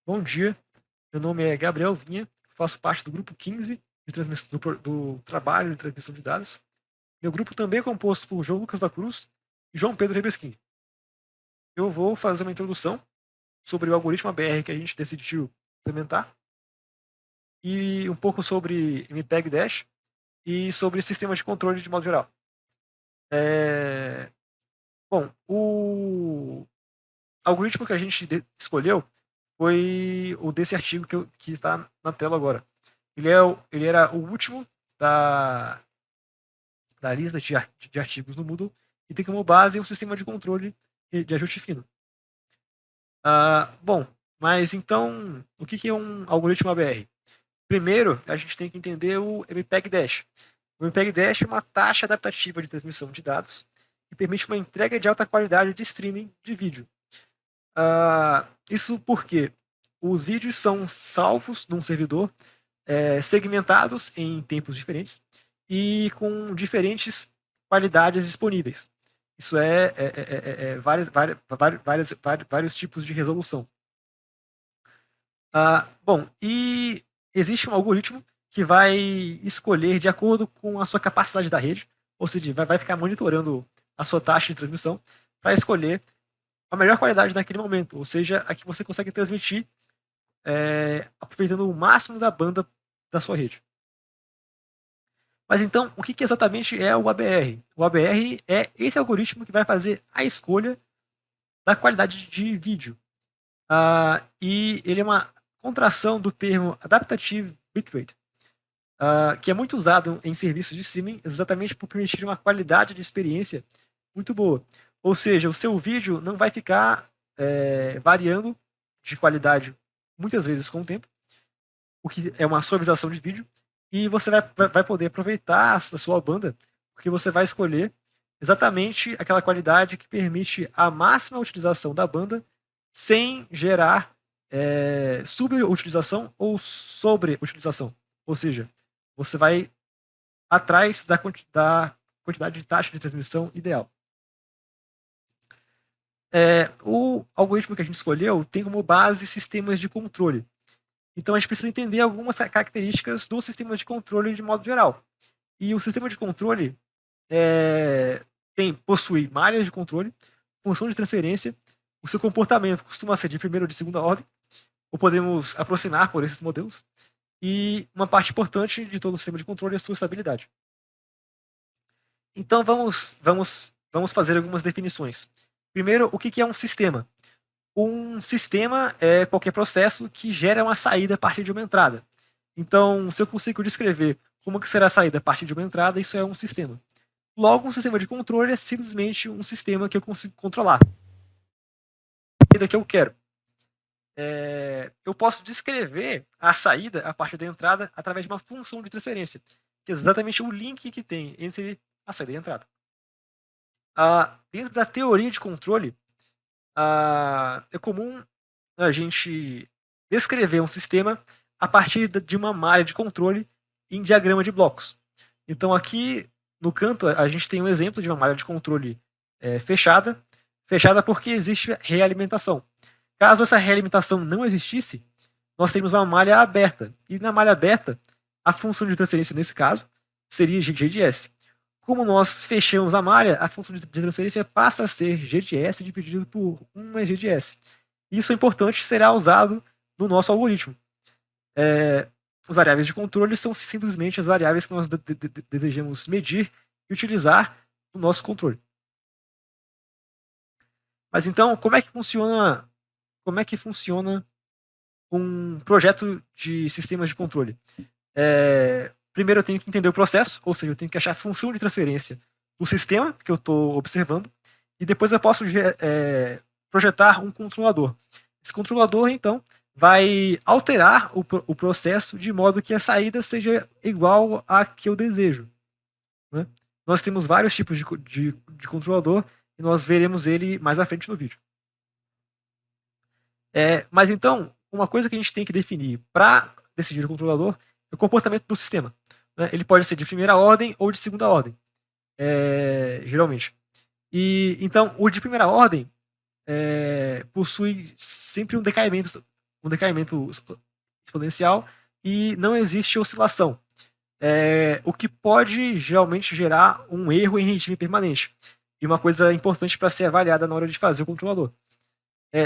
Bom dia, meu nome é Gabriel Vinha, faço parte do grupo 15 de transmissão, do trabalho de transmissão de dados. Meu grupo também é composto por João Lucas da Cruz e João Pedro Rebesquim. Eu vou fazer uma introdução sobre o algoritmo ABR que a gente decidiu implementar e um pouco sobre MPEG Dash e sobre sistemas de controle de modo geral. Bom, o algoritmo que a gente escolheu foi o desse artigo que está na tela agora. Ele era o último da lista de artigos no Moodle e tem como base um sistema de controle de ajuste fino. Bom, mas então, o que é um algoritmo ABR? Primeiro, a gente tem que entender o MPEG Dash. O MPEG Dash é uma taxa adaptativa de transmissão de dados que permite uma entrega de alta qualidade de streaming de vídeo. Isso porque os vídeos são salvos num servidor segmentados em tempos diferentes e com diferentes qualidades disponíveis. Isso vários tipos de resolução. Bom, e existe um algoritmo que vai escolher de acordo com a sua capacidade da rede, ou seja, vai ficar monitorando a sua taxa de transmissão para escolher a melhor qualidade naquele momento, ou seja, a que você consegue transmitir aproveitando o máximo da banda da sua rede. Mas então, o que exatamente é o ABR? O ABR é esse algoritmo que vai fazer a escolha da qualidade de vídeo. E ele é uma contração do termo Adaptative Bitrate, que é muito usado em serviços de streaming exatamente por permitir uma qualidade de experiência muito boa. Ou seja, o seu vídeo não vai ficar variando de qualidade muitas vezes com o tempo, o que é uma suavização de vídeo, e você vai poder aproveitar a sua banda, porque você vai escolher exatamente aquela qualidade que permite a máxima utilização da banda sem gerar subutilização ou sobreutilização. Ou seja, você vai atrás da quantidade de taxa de transmissão ideal. O algoritmo que a gente escolheu tem como base sistemas de controle. Então a gente precisa entender algumas características do sistema de controle de modo geral. E o sistema de controle possui malhas de controle, função de transferência, o seu comportamento costuma ser de primeira ou de segunda ordem, ou podemos aproximar por esses modelos, e uma parte importante de todo o sistema de controle é a sua estabilidade. Então vamos fazer algumas definições. Primeiro, o que é um sistema? Um sistema é qualquer processo que gera uma saída a partir de uma entrada. Então, se eu consigo descrever como que será a saída a partir de uma entrada, isso é um sistema. Logo, um sistema de controle é simplesmente um sistema que eu consigo controlar. A saída que eu quero. Eu posso descrever a saída a partir da entrada através de uma função de transferência, que é exatamente o link que tem entre a saída e a entrada. Dentro da teoria de controle, é comum a gente descrever um sistema a partir de uma malha de controle em diagrama de blocos. Então aqui no canto a gente tem um exemplo de uma malha de controle fechada porque existe realimentação. Caso essa realimentação não existisse, nós teríamos uma malha aberta. E na malha aberta, a função de transferência nesse caso seria g de s. Como nós fechamos a malha, a função de transferência passa a ser g de s dividido por 1 g de s. Isso é importante, será usado no nosso algoritmo. As variáveis de controle são simplesmente as variáveis que nós desejamos medir e utilizar no nosso controle. Mas então, como é que funciona um projeto de sistemas de controle? Primeiro eu tenho que entender o processo, ou seja, eu tenho que achar a função de transferência do sistema que eu estou observando, e depois eu posso projetar um controlador. Esse controlador, então, vai alterar o processo de modo que a saída seja igual à que eu desejo. Né? Nós temos vários tipos de controlador, e nós veremos ele mais à frente no vídeo. Mas então, uma coisa que a gente tem que definir para decidir o controlador é o comportamento do sistema. Né? Ele pode ser de primeira ordem ou de segunda ordem, geralmente. E então, o de primeira ordem possui sempre um decaimento, um decaimento exponencial e não existe oscilação. O que pode geralmente gerar um erro em regime permanente. E uma coisa importante para ser avaliada na hora de fazer o controlador.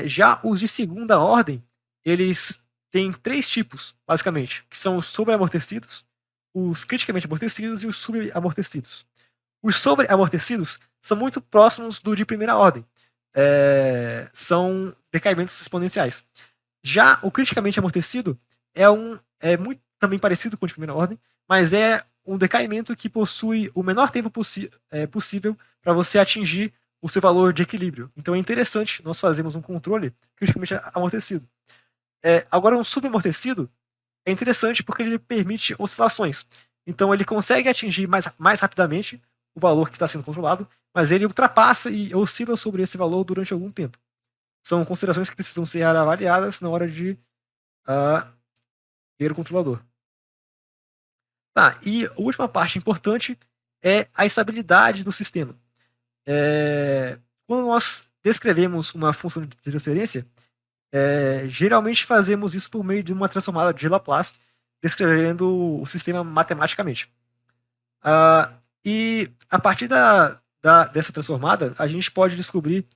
Já os de segunda ordem, eles têm 3 tipos, basicamente, que são os sobreamortecidos, os criticamente amortecidos e os subamortecidos. Os sobreamortecidos são muito próximos do de primeira ordem. São decaimentos exponenciais. Já o criticamente amortecido é muito também parecido com o de primeira ordem, mas é um decaimento que possui o menor tempo possível para você atingir o seu valor de equilíbrio. Então é interessante nós fazermos um controle criticamente amortecido. Agora, um subamortecido é interessante porque ele permite oscilações. Então ele consegue atingir mais rapidamente o valor que está sendo controlado, mas ele ultrapassa e oscila sobre esse valor durante algum tempo. São considerações que precisam ser avaliadas na hora de ver o controlador. E a última parte importante é a estabilidade do sistema. Quando nós descrevemos uma função de transferência, geralmente fazemos isso por meio de uma transformada de Laplace, descrevendo o sistema matematicamente. E a partir dessa transformada, a gente pode descobrir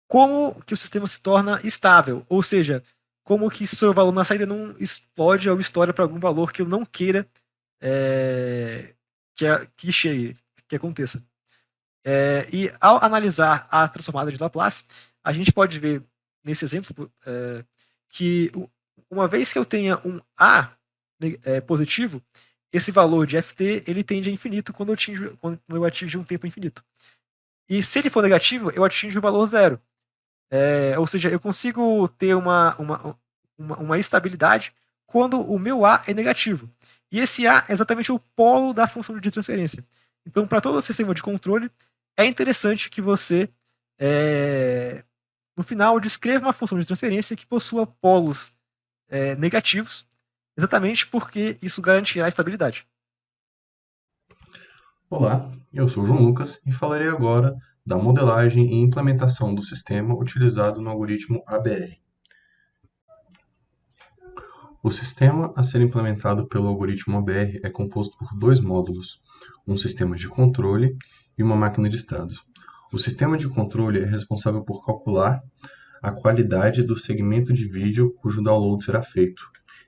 como que o sistema se torna estável, ou seja, como que seu valor na saída não explode ou estoura para algum valor que eu não queira que chegue, que aconteça. E ao analisar a transformada de Laplace, a gente pode ver nesse exemplo que uma vez que eu tenha um A positivo, esse valor de ft ele tende a infinito quando eu atingo um tempo infinito. E se ele for negativo, eu atingo o valor zero. Ou seja, eu consigo ter uma estabilidade quando o meu A é negativo. E esse A é exatamente o polo da função de transferência. Então, para todo o sistema de controle, é interessante que você, no final, descreva uma função de transferência que possua polos negativos, exatamente porque isso garantirá a estabilidade. Olá, eu sou o João Lucas e falarei agora da modelagem e implementação do sistema utilizado no algoritmo ABR. O sistema a ser implementado pelo algoritmo ABR é composto por 2 módulos, um sistema de controle e uma máquina de estados. O sistema de controle é responsável por calcular a qualidade do segmento de vídeo cujo download será feito,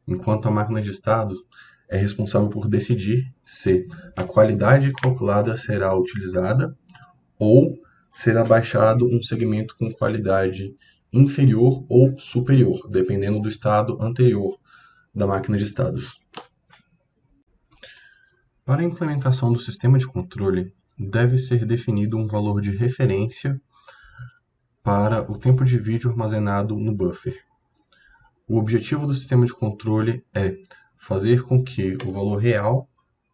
enquanto a máquina de estados é responsável por decidir se a qualidade calculada será utilizada ou será baixado um segmento com qualidade inferior ou superior, dependendo do estado anterior da máquina de estados. Para a implementação do sistema de controle, deve ser definido um valor de referência para o tempo de vídeo armazenado no buffer. O objetivo do sistema de controle é fazer com que o valor real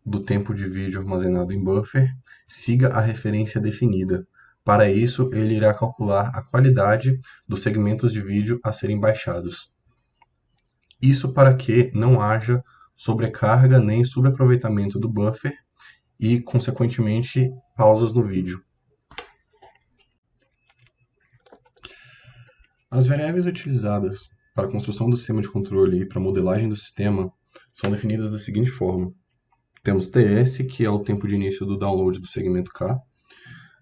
do tempo de vídeo armazenado em buffer siga a referência definida. Para isso, ele irá calcular a qualidade dos segmentos de vídeo a serem baixados. Isso para que não haja sobrecarga nem subaproveitamento do buffer e, consequentemente, pausas no vídeo. As variáveis utilizadas para a construção do sistema de controle e para a modelagem do sistema são definidas da seguinte forma. Temos TS, que é o tempo de início do download do segmento K.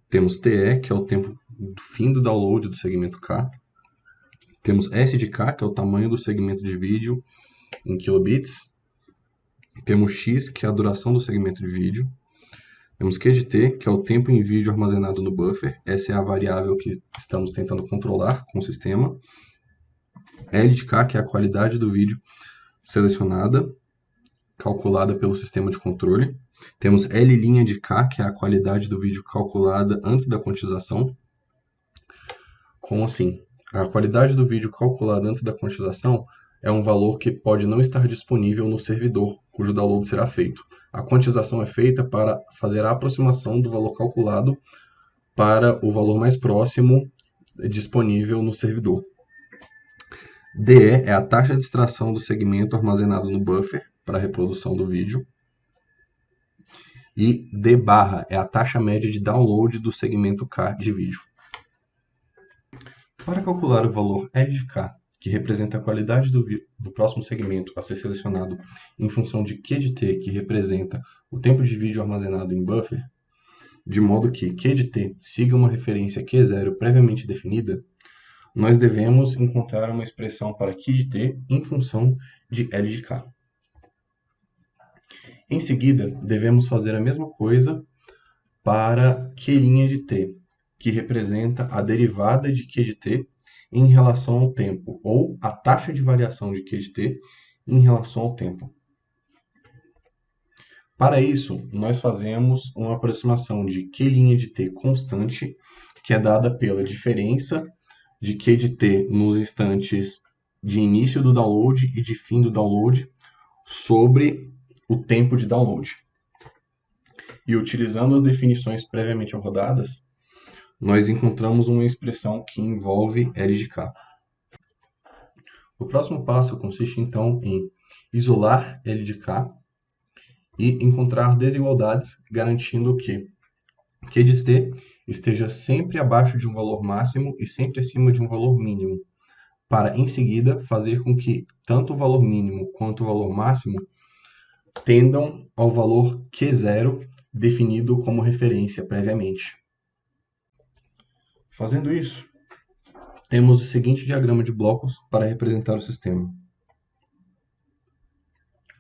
Temos TE, que é o tempo do fim do download do segmento K. Temos S de K, que é o tamanho do segmento de vídeo em kilobits. Temos X, que é a duração do segmento de vídeo. Temos Q de T, que é o tempo em vídeo armazenado no buffer. Essa é a variável que estamos tentando controlar com o sistema. L de K, que é a qualidade do vídeo selecionada, calculada pelo sistema de controle. Temos L' de K, que é a qualidade do vídeo calculada antes da quantização. Como assim? A qualidade do vídeo calculada antes da quantização é um valor que pode não estar disponível no servidor, cujo download será feito. A quantização é feita para fazer a aproximação do valor calculado para o valor mais próximo disponível no servidor. DE é a taxa de extração do segmento armazenado no buffer para a reprodução do vídeo. E D barra é a taxa média de download do segmento K de vídeo. Para calcular o valor E de K que representa a qualidade do próximo segmento a ser selecionado em função de Q de T, que representa o tempo de vídeo armazenado em buffer, de modo que Q de T siga uma referência Q0 previamente definida, nós devemos encontrar uma expressão para Q de T em função de L de K. Em seguida, devemos fazer a mesma coisa para Q' de T, que representa a derivada de Q de T em relação ao tempo, ou a taxa de variação de Q de T em relação ao tempo. Para isso, nós fazemos uma aproximação de Q' de T constante, que é dada pela diferença de Q de T nos instantes de início do download e de fim do download sobre o tempo de download. E utilizando as definições previamente rodadas, nós encontramos uma expressão que envolve L de K. O próximo passo consiste então em isolar L de K e encontrar desigualdades garantindo que Q de T esteja sempre abaixo de um valor máximo e sempre acima de um valor mínimo, para em seguida fazer com que tanto o valor mínimo quanto o valor máximo tendam ao valor Q0 definido como referência previamente. Fazendo isso, temos o seguinte diagrama de blocos para representar o sistema.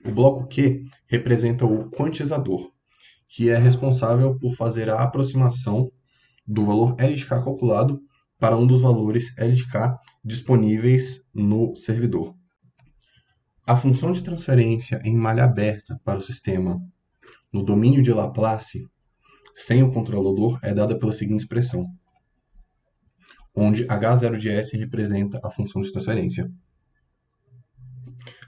O bloco Q representa o quantizador, que é responsável por fazer a aproximação do valor L de K calculado para um dos valores L de K disponíveis no servidor. A função de transferência em malha aberta para o sistema no domínio de Laplace, sem o controlador, é dada pela seguinte expressão, onde H0 de S representa a função de transferência.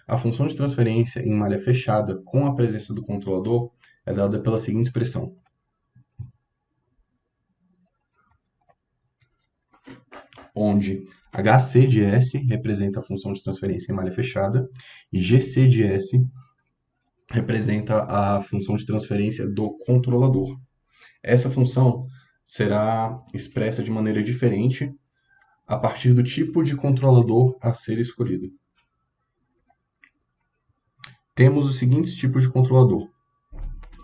A função de transferência em malha fechada com a presença do controlador é dada pela seguinte expressão, onde HC de S representa a função de transferência em malha fechada e GC de S representa a função de transferência do controlador. Essa função será expressa de maneira diferente a partir do tipo de controlador a ser escolhido. Temos os seguintes tipos de controlador.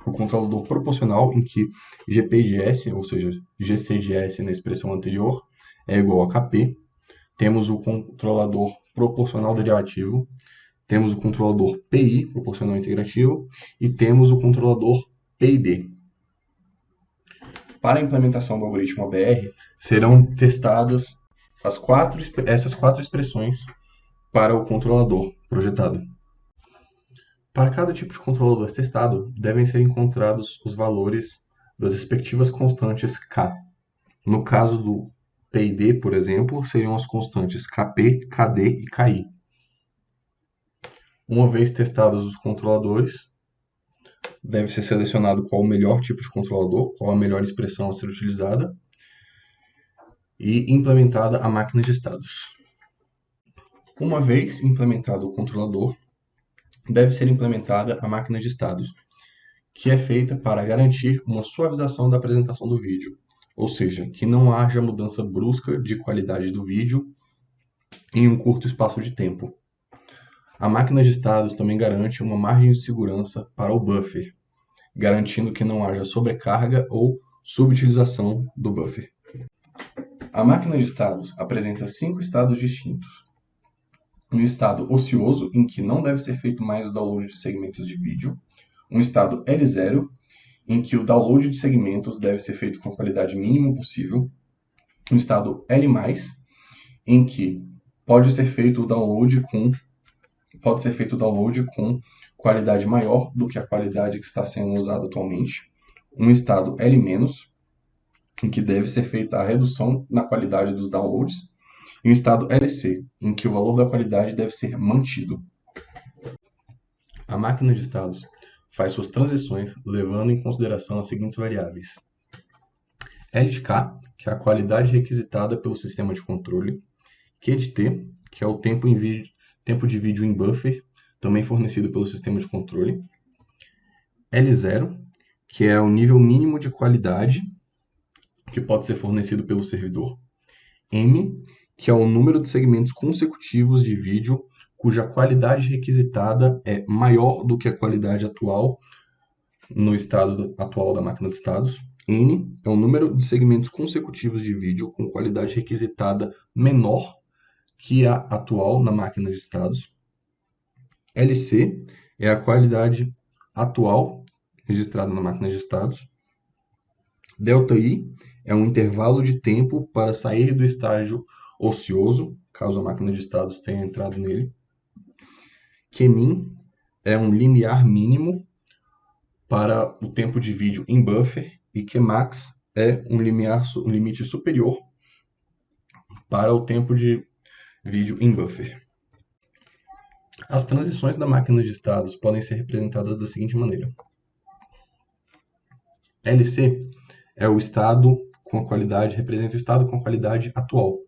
O controlador proporcional, em que GP de S, ou seja, GC de S na expressão anterior, é igual a KP. Temos o controlador proporcional derivativo. Temos o controlador PI, proporcional integrativo. E temos o controlador PID. Para a implementação do algoritmo ABR, serão testadas essas quatro expressões para o controlador projetado. Para cada tipo de controlador testado, devem ser encontrados os valores das respectivas constantes K. No caso do PID, por exemplo, seriam as constantes Kp, Kd e Ki. Uma vez testados os controladores, deve ser selecionado qual o melhor tipo de controlador, qual a melhor expressão a ser utilizada e implementada a máquina de estados. Uma vez implementado o controlador, deve ser implementada a máquina de estados, que é feita para garantir uma suavização da apresentação do vídeo, ou seja, que não haja mudança brusca de qualidade do vídeo em um curto espaço de tempo. A máquina de estados também garante uma margem de segurança para o buffer, garantindo que não haja sobrecarga ou subutilização do buffer. A máquina de estados apresenta 5 estados distintos. Um estado ocioso, em que não deve ser feito mais o download de segmentos de vídeo. Um estado L0, em que o download de segmentos deve ser feito com a qualidade mínima possível. Um estado L+, em que pode ser feito o download com qualidade maior do que a qualidade que está sendo usada atualmente. Um estado L-, em que deve ser feita a redução na qualidade dos downloads. E um estado LC, em que o valor da qualidade deve ser mantido. A máquina de estados faz suas transições levando em consideração as seguintes variáveis. L de K, que é a qualidade requisitada pelo sistema de controle. Q de T, que é o tempo de vídeo em buffer, também fornecido pelo sistema de controle. L0, que é o nível mínimo de qualidade, que pode ser fornecido pelo servidor. M, que é o número de segmentos consecutivos de vídeo cuja qualidade requisitada é maior do que a qualidade atual no estado atual da máquina de estados. N é o número de segmentos consecutivos de vídeo com qualidade requisitada menor que a atual na máquina de estados. LC é a qualidade atual registrada na máquina de estados. Δi é um intervalo de tempo para sair do estágio ocioso, caso a máquina de estados tenha entrado nele. Qmin é um limiar mínimo para o tempo de vídeo em buffer, e Qmax é um limite superior para o tempo de vídeo em buffer. As transições da máquina de estados podem ser representadas da seguinte maneira. LC é o estado com a qualidade, representa o estado com a qualidade atual.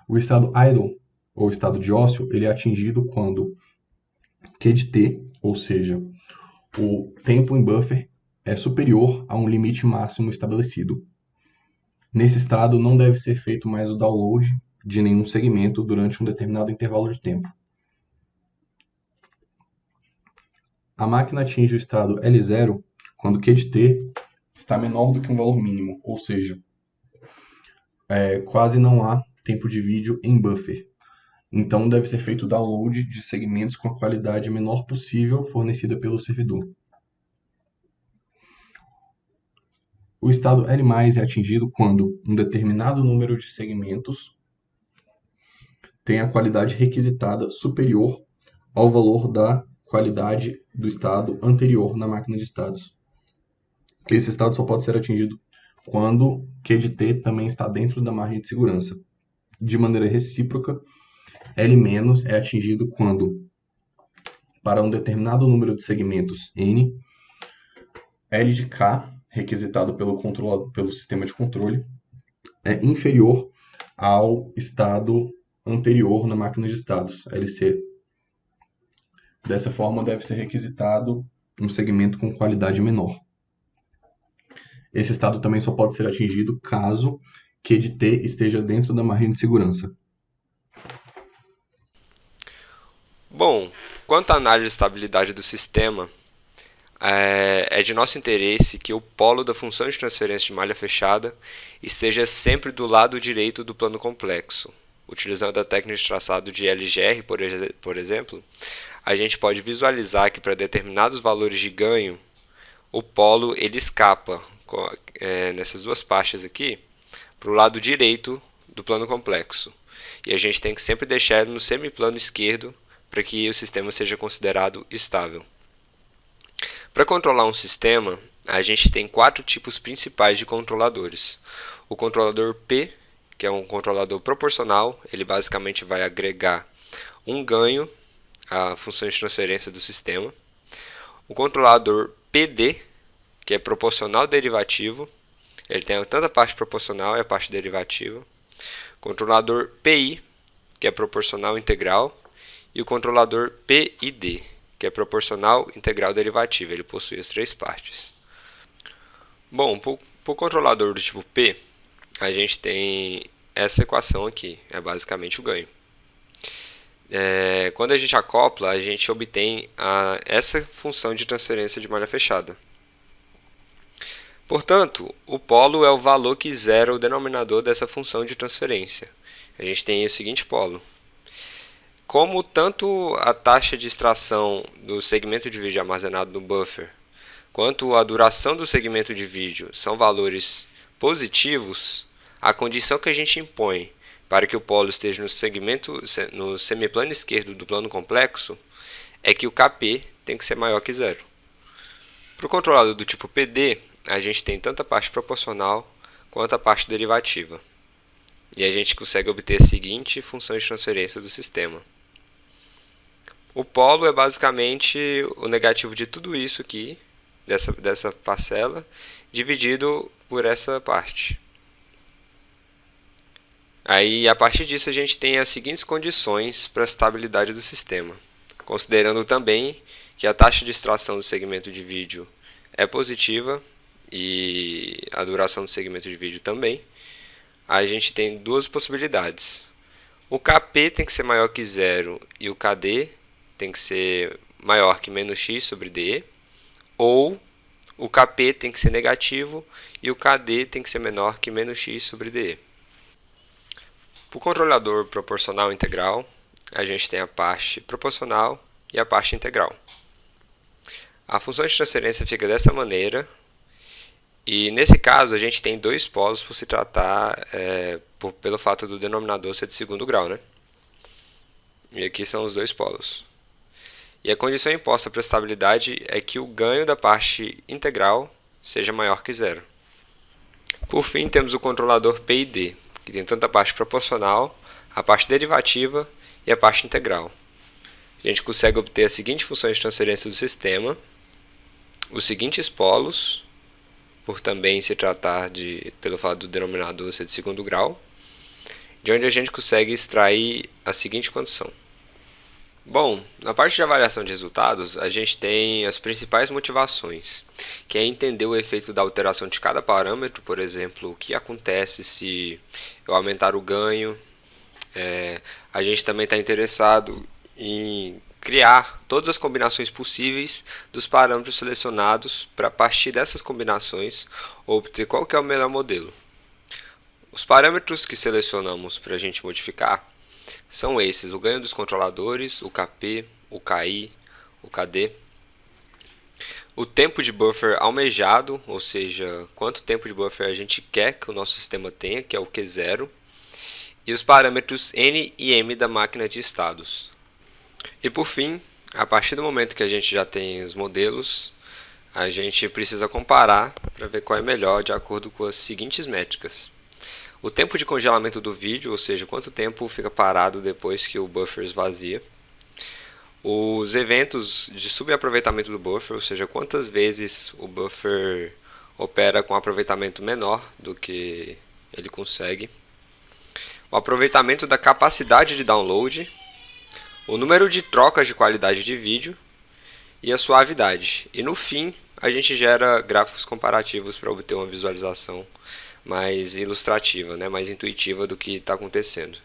O estado idle, ou estado de ócio, ele é atingido quando Q de T, ou seja, o tempo em buffer é superior a um limite máximo estabelecido. Nesse estado, não deve ser feito mais o download de nenhum segmento durante um determinado intervalo de tempo. A máquina atinge o estado L0 quando Q de T está menor do que um valor mínimo, ou seja, quase não há tempo de vídeo em buffer. Então, deve ser feito o download de segmentos com a qualidade menor possível fornecida pelo servidor. O estado L+ é atingido quando um determinado número de segmentos tem a qualidade requisitada superior ao valor da qualidade do estado anterior na máquina de estados. Esse estado só pode ser atingido quando Q de T também está dentro da margem de segurança. De maneira recíproca, L- é atingido quando, para um determinado número de segmentos N, L de K, requisitado pelo sistema de controle, é inferior ao estado anterior na máquina de estados, LC. Dessa forma, deve ser requisitado um segmento com qualidade menor. Esse estado também só pode ser atingido caso Q de T esteja dentro da margem de segurança. Bom, quanto à análise de estabilidade do sistema, é de nosso interesse que o polo da função de transferência de malha fechada esteja sempre do lado direito do plano complexo. Utilizando a técnica de traçado de LGR, por exemplo, a gente pode visualizar que para determinados valores de ganho, o polo ele escapa nessas duas partes aqui para o lado direito do plano complexo. E a gente tem que sempre deixar ele no semiplano esquerdo para que o sistema seja considerado estável. Para controlar um sistema, a gente tem 4 tipos principais de controladores. O controlador P, que é um controlador proporcional, ele basicamente vai agregar um ganho à função de transferência do sistema. O controlador PD, que é proporcional derivativo, ele tem tanto a parte proporcional e a parte derivativa. Controlador PI, que é proporcional integral, e o controlador PID, que é proporcional integral derivativo. Ele possui as 3 partes. Bom, para o controlador do tipo P, a gente tem essa equação aqui, é basicamente o ganho. Quando a gente acopla, a gente obtém essa função de transferência de malha fechada. Portanto, o polo é o valor que zera o denominador dessa função de transferência. A gente tem o seguinte polo. Como tanto a taxa de extração do segmento de vídeo armazenado no buffer, quanto a duração do segmento de vídeo são valores positivos, a condição que a gente impõe para que o polo esteja no semiplano esquerdo do plano complexo é que o Kp tem que ser maior que zero. Para o controlador do tipo PD, a gente tem tanto a parte proporcional quanto a parte derivativa. E a gente consegue obter a seguinte função de transferência do sistema. O polo é basicamente o negativo de tudo isso aqui, dessa parcela, dividido por essa parte. Aí, a partir disso, a gente tem as seguintes condições para a estabilidade do sistema. Considerando também que a taxa de extração do segmento de vídeo é positiva e a duração do segmento de vídeo também, a gente tem duas possibilidades. O KP tem que ser maior que zero e o KD tem que ser maior que menos x sobre DE, ou o KP tem que ser negativo e o KD tem que ser menor que menos x sobre DE. Para o controlador proporcional integral, a gente tem a parte proporcional e a parte integral. A função de transferência fica dessa maneira, e nesse caso a gente tem dois polos por se tratar pelo fato do denominador ser de segundo grau, né? E aqui são os dois polos. E a condição imposta para a estabilidade é que o ganho da parte integral seja maior que zero. Por fim, temos o controlador P e D, que tem tanto a parte proporcional, a parte derivativa e a parte integral. A gente consegue obter as seguintes funções de transferência do sistema, os seguintes polos, por também se tratar pelo fato do denominador ser de segundo grau, de onde a gente consegue extrair a seguinte condição. Bom, na parte de avaliação de resultados, a gente tem as principais motivações, que é entender o efeito da alteração de cada parâmetro, por exemplo, o que acontece se eu aumentar o ganho. A gente também está interessado em criar todas as combinações possíveis dos parâmetros selecionados para, a partir dessas combinações, obter qual que é o melhor modelo. Os parâmetros que selecionamos para a gente modificar são esses: o ganho dos controladores, o KP, o KI, o KD, o tempo de buffer almejado, ou seja, quanto tempo de buffer a gente quer que o nosso sistema tenha, que é o Q0, e os parâmetros N e M da máquina de estados. E por fim, a partir do momento que a gente já tem os modelos, a gente precisa comparar para ver qual é melhor de acordo com as seguintes métricas: o tempo de congelamento do vídeo, ou seja, quanto tempo fica parado depois que o buffer esvazia, os eventos de subaproveitamento do buffer, ou seja, quantas vezes o buffer opera com aproveitamento menor do que ele consegue, o aproveitamento da capacidade de download, o número de trocas de qualidade de vídeo e a suavidade. E no fim, a gente gera gráficos comparativos para obter uma visualização mais ilustrativa, mais intuitiva do que está acontecendo.